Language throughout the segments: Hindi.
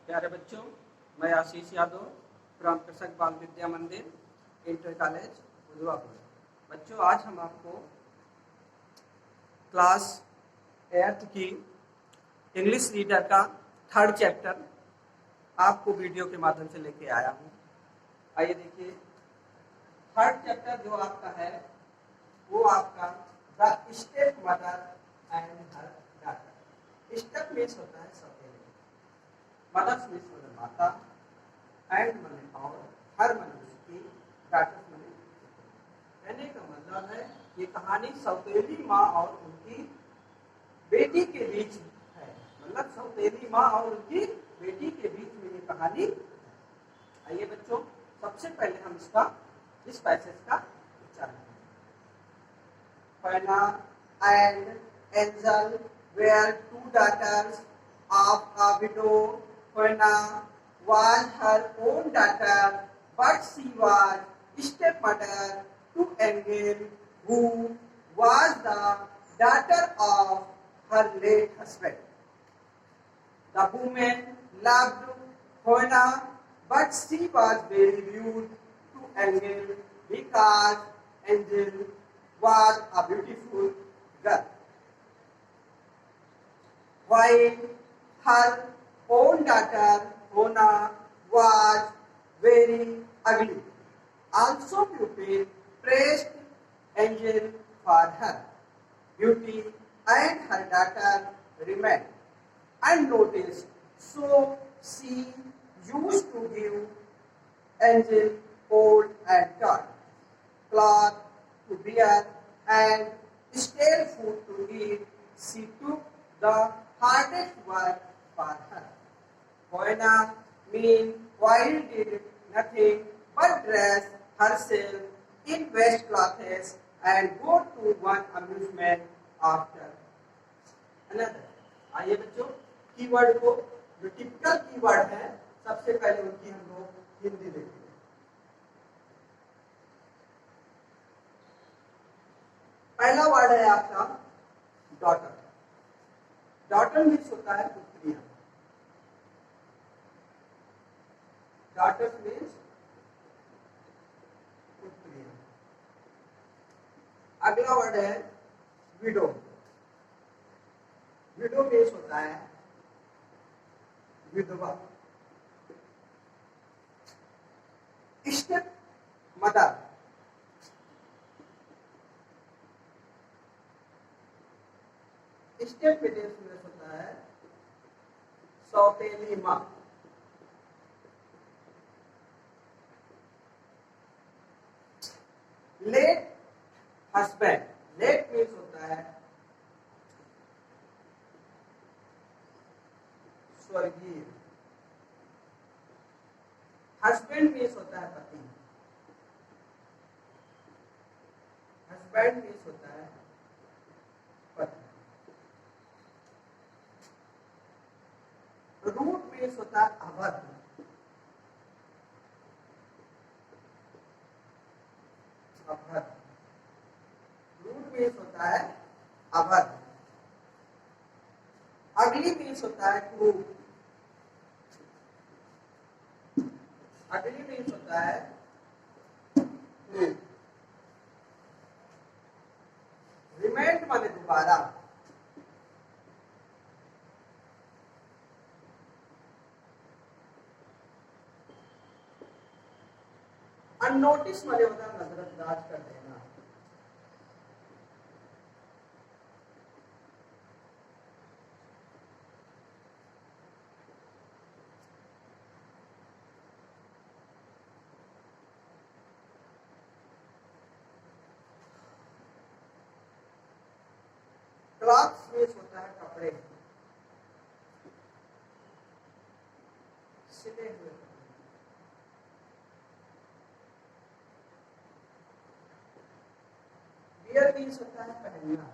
प्यारे बच्चों, मैं आशीष यादव फ्रॉम कृषक बाल विद्या मंदिर इंटर कॉलेज उदवापुर। बच्चों, आज हम आपको क्लास 8th की इंग्लिश रीडर का 3rd चैप्टर आपको वीडियो के माध्यम से लेके आया हूँ। आइए देखिए, 3rd चैप्टर जो आपका है वो आपका the step mother and her daughter. Step means होता है सौतेली, मदर्स मीन्स मतलब माता, एंड मने और, हर मने उसकी, डॉटर्स मने। कहने का मतलब है ये कहानी सौतेली माँ और उनकी बेटी के बीच है, मतलब सौतेली माँ और उनकी बेटी के बीच में ये कहानी है। आइए बच्चों, सबसे पहले हम इस पैसेज का उच्चारण करें। Fana and Angel were two daughters of a widow. Fana was her own daughter, but she was stepmother to Angel, who was the daughter of her late husband. The woman loved Fana, but she was very rude to Angel because Angel was a beautiful girl, while her own daughter Mona was very ugly. Also, pupil praised Angel for her beauty, and her daughter remained unnoticed. So she used to give Angel old and torn cloth to wear and stale food to eat. She took the hardest work for her. Moina, meanwhile, did nothing but dress herself in best clothes and go to one amusement after another. आइए बच्चों, कीवर्ड को, जो टिपिकल कीवर्ड है, सबसे पहले उनकी हम लोग हिंदी देखेंगे। पहला वर्ड है आपका डॉटर। डॉटर मीन्स होता है पुत्रियां। Daughter means पुत्रियां। अगला वर्ड है विडो। विडो मीन्स होता है विधवा। Step mother. स्टेप में होता है सौतेली माँ। Late husband. लेट मीन्स होता है स्वर्गीय। हस्बैंड मीन्स होता है पति। हस्बैंड मीन्स होता है पति। रूट मीन्स होता है अभद्र। अभद्र। रूट मीन्स होता है अभद्र। अगली मीन्स होता है क्रूर। अगली मीन्स होता है क्रूर। रिमेंड माने दोबारा। अननोटिस माने होता है नजरअंदाज कर देना। क्लॉथ्स मीन्स होता है कपड़े, सिले हुए। वियर मीन्स होता है पहनना।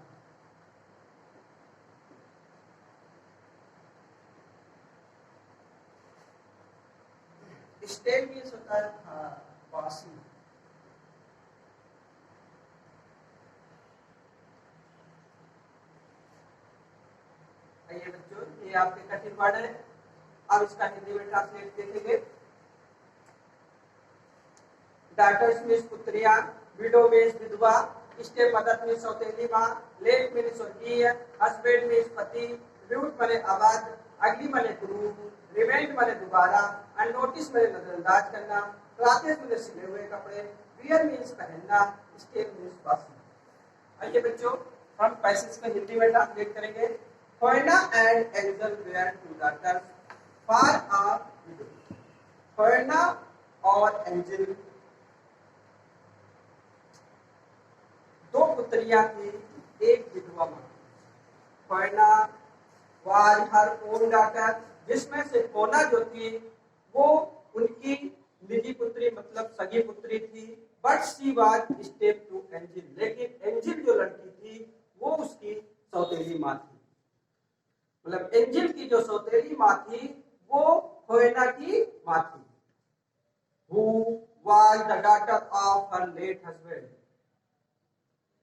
स्टेल मीन्स होता है बासी। आइए बच्चों, ये आपके कठिन वर्ड है। अब इसका हिंदी में ट्रांसलेट देखेंगे। डॉटर्स मीन्स पुत्रियां, विडो मीन्स विधवा, स्टेप मदर मीन्स सौतेली माँ, लेट मीन्स स्वर्गीय, हस्बैंड मीन्स पति, ड्यूट माने अवध, अगली माने गुरु, रिमेंड माने दोबारा, अननोटिस माने नजरअंदाज करना, क्लासेस माने सिले हुए कपड़े, वियर मीन्स पहनना, स्टेप मीन्स बस। आइए बच्चों हम पैसेज को हिंदी में ट्रांसलेट करेंगे। Fiona and Angel were two daughters for a widow. Fiona और एंजल दो पुत्रियां थी, एक विधवा मां। Fiona was her own daughter, जिसमें से फोना जो थी वो उनकी निजी पुत्री मतलब सगी पुत्री थी। But she was step to Angel, लेकिन एंजिल जो लड़की थी वो उसकी सौतेली माँ थी। मतलब एंजिल की जो सौतेली माँ थी वो फोइना की माँ थी। Who was the daughter of her late husband,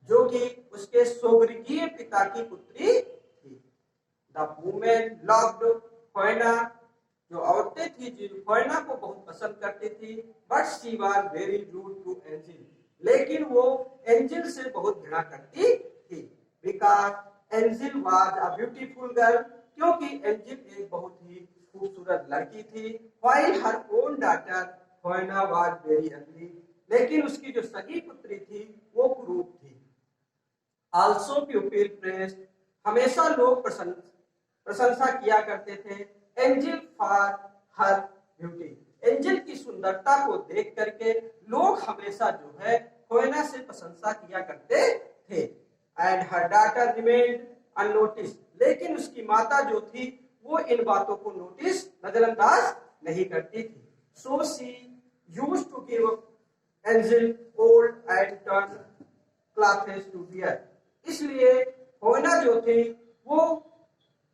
जो कि उसके स्वर्गीय पिता की पुत्री थी। The woman loved फोइना, जो औरतें थी जो फोइना को बहुत पसंद करती थी। But she was very rude to Angel, लेकिन वो एंजिल से बहुत घृणा करती थी। Because Angel was a beautiful girl, क्योंकि एंजिल एक बहुत ही खूबसूरत लड़की थी। While her own daughter Fiona was very ugly, लेकिन उसकी जो सगी पुत्री थी वो कुरूप थी। आल्सो पीपल प्रेज्ड, हमेशा लोग प्रशंसा किया करते थे। Angel for her beauty, angel की सुंदरता को देख करके लोग हमेशा जो है फोइना से प्रशंसा किया करते थे। And her daughter remained unnoticed, लेकिन उसकी माता जो थी वो इन बातों को नोटिस नजरअंदाज नहीं करती थी। So she used to give Angel old and torn clothes to wear, इसलिए फोइना जो थी वो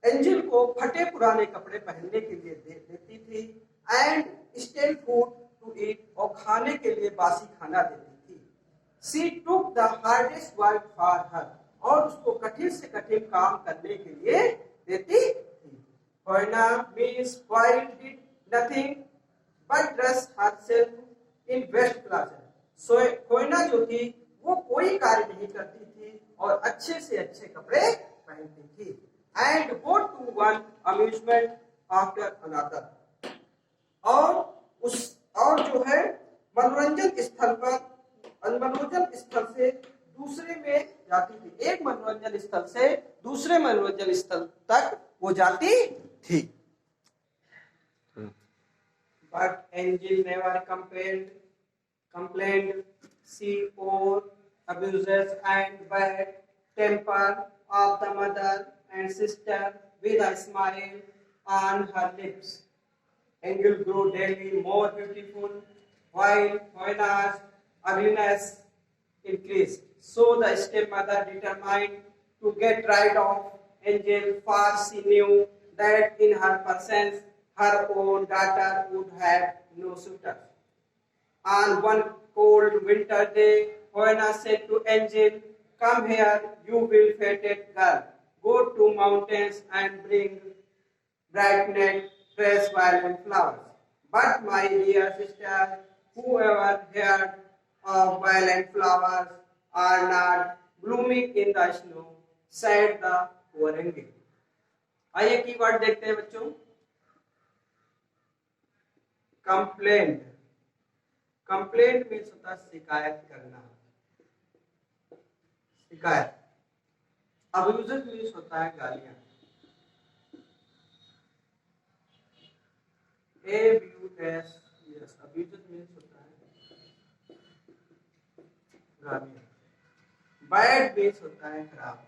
एंजिल को फटे पुराने कपड़े पहनने के लिए दे देती थी। And stale food to eat, और खाने के लिए बासी खाना देती थी। She took the hardest work for her, और उसको कठिन से कठिन काम करने के लिए देती थी। Fiona meanwhile did nothing but dress herself in best classes, so Fiona जो थी वो कोई कार्य नहीं करती थी और अच्छे से अच्छे कपड़े पहनती थी। And go to one amusement after another, और जो है मनोरंजन स्थल से दूसरे में जाती थी। एक मनोरंजन स्थल से दूसरे मनोरंजन स्थल तक वो जाती थी। But angel never complained. She bore abuses and bad temper of the mother and sister with a smile on her lips. Angel grew daily more beautiful, while Moina's ugliness increased. So the stepmother determined to get rid of Angel, for she knew that in her presence her own daughter would have no suitor. On one cold winter day, Hoena said to Angel, "Come here, you will fated girl. Go to mountains and bring bright-net, fresh violent flowers. But my dear sister, whoever heard of violent flowers are not blooming in the snow," said the poor Angel. आइए कीवर्ड देखते हैं बच्चों। कंप्लेंट, कंप्लेंट मीन्स होता है शिकायत करना, शिकायत। अब्यूज़ मीन्स होता है गालियां। एब्यूज, अब्यूज़ मीन्स होता है गालियां। बैड मीन्स होता है खराब,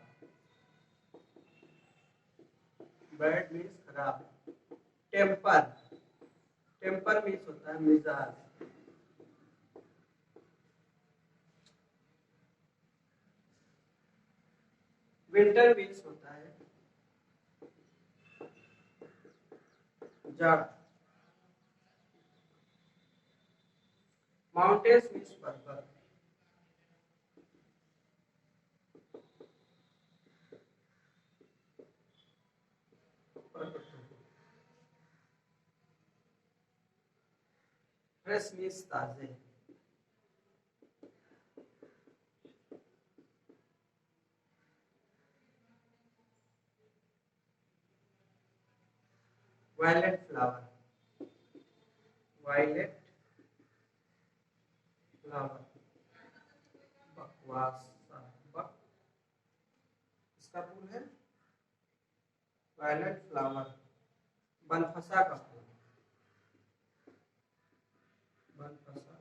बैड मीन्स खराब। टेम्पर, टेम्पर मीन्स होता है मिजाज। विंटर मीन्स होता है जाड़ा। माउंटेन्स मीन्स पर्वत। फ्रेश मीन्स ताजे। वायलेट फ्लावर, वायलेट फ्लावर, बकवासा, बक इसका फूल है वायलेट फ्लावर, बनफसा का फूल, बनफसा का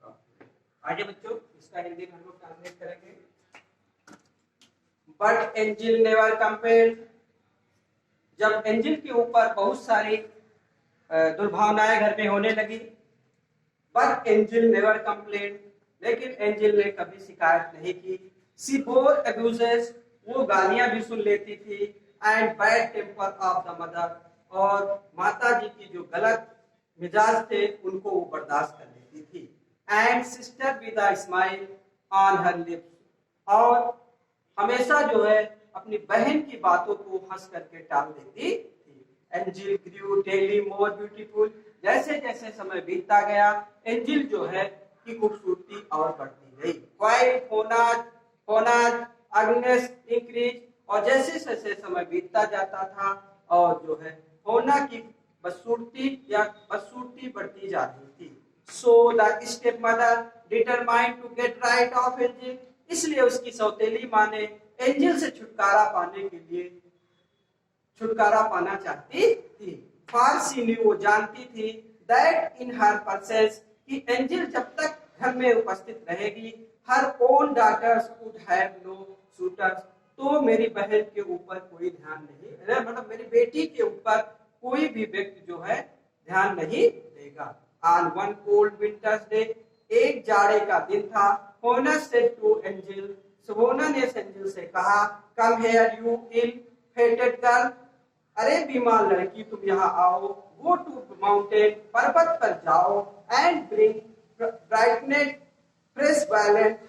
फूल। आगे बच्चों इसका हिंदी में हम लोग ट्रांसलेट करेंगे। बट एंजिल नेवर कंपेयर्ड, जब एंजिल के ऊपर बहुत सारी दुर्भावनाएं घर में होने लगी, बट एंजिल नेवर कंप्लेन, लेकिन एंजिल ने कभी शिकायत नहीं की। सी बोर अब्यूजेस, वो गालियां भी सुन लेती थी, and bad temper of the mother, और माता जी की जो गलत मिजाज थे उनको वो बर्दाश्त कर लेती थी। And sister with a smile on her lips, और हमेशा जो है अपनी बहन की बातों को हंस करके टाल देती थी। एंजिल ग्रू डेली मोर ब्यूटीफुल, जैसे जैसे समय बीतता गया एंजिल जो है की खूबसूरती और बढ़ती गई। वाइल फोनाज फोनाज अग्नेस इंक्रीज, और जैसे जैसे समय बीतता जाता था और जो है फोना की बदसूरती बढ़ती जा रही थी। So the stepmother determined to get rid of Angel, इसलिए उसकी सौतेली माँ ने एंजिल से छुटकारा पाने के लिए छुटकारा पाना चाहती थी। फारसी न्यू, वो जानती थी, दैट इन हर परसेस, कि एंजिल जब तक घर में उपस्थित रहेगी, her own daughters would have no suitors, तो मेरी बहन के ऊपर कोई ध्यान नहीं, मतलब मेरी बेटी के ऊपर कोई भी व्यक्ति जो है ध्यान नहीं देगा। On one cold winters day, एक जाड़े का दिन था, फोना सेड टू एंजिल, सोना ने एंजिल से कहा, come here you ill fated girl, अरे बीमार लड़की तुम यहाँ आओ, गो टू माउंटेन, पर्वत पर जाओ, and bring bright and fresh violet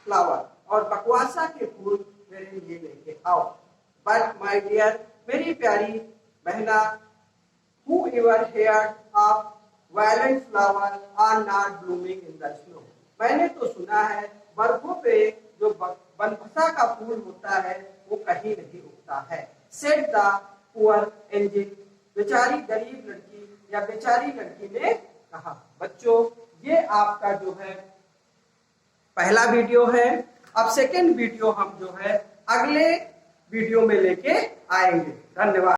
flower, और बकवासा के फूल मेरे लिए लेके आओ। बट माय डियर, मेरी प्यारी बहना, who ever heard of violet flower are not blooming in the snow, मैंने तो सुना है बर्फों पे जो बनफसा का फूल होता है वो कहीं नहीं उगता है। सेड द पुअर एंजिल, बेचारी गरीब लड़की या बेचारी लड़की ने कहा। बच्चों ये आपका जो है पहला वीडियो है। अब सेकेंड वीडियो हम जो है अगले वीडियो में लेके आएंगे। धन्यवाद।